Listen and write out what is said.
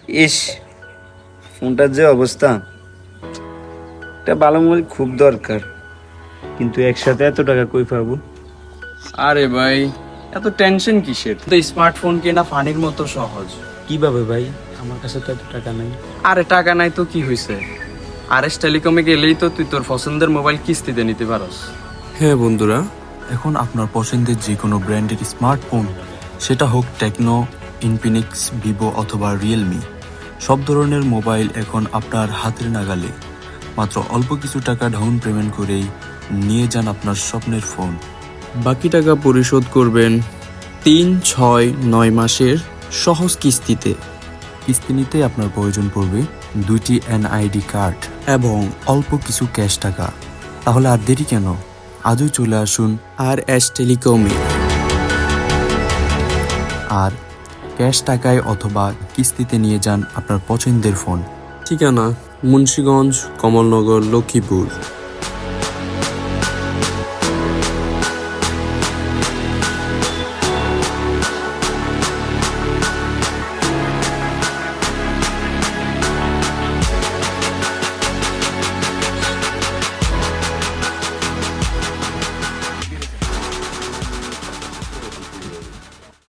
ইস, ফোনটার যে অবস্থা, এটা ভালো মোবাইল খুব দরকার, কিন্তু একসাথে এত টাকা কই পাবো? আরে ভাই, এত টেনশন কিসের? তো স্মার্টফোন কেনা ফানির মতো সহজ। কিভাবে ভাই? আমার কাছে তো এত টাকা নাই। আরে টাকা নাই তো কি হয়েছে? আরএস টেলিকমে গেলেই তো তুই তোর পছন্দের মোবাইল কিস্তিতে নিতে পারস। হ্যাঁ বন্ধুরা, এখন আপনার পছন্দের যে কোনো ব্র্যান্ডের স্মার্টফোন, সেটা হোক টেকনো, ইনফিনিক্স, ভিভো অথবা রিয়েলমি, সব ধরনের মোবাইল এখন আপনার হাতের নাগালে। মাত্র অল্প কিছু টাকা ডাউন পেমেন্ট করেই নিয়ে যান আপনার স্বপ্নের ফোন। বাকি টাকা পরিশোধ করবেন 3, 6, 9 মাসের সহজ কিস্তিতে। কিস্তি নিতে আপনার প্রয়োজন পড়বে 2টি এনআইডি কার্ড এবং অল্প কিছু ক্যাশ টাকা। তাহলে আর দেরি কেন? আজই চলে আসুন আরএস টেলিকমে। আর ক্যাশ টাকায় অথবা কিস্তিতে নিয়ে যান আপনার পছন্দের ফোন। ঠিকানা: মুন্সিগঞ্জ, কমলনগর, লক্ষ্মীপুর।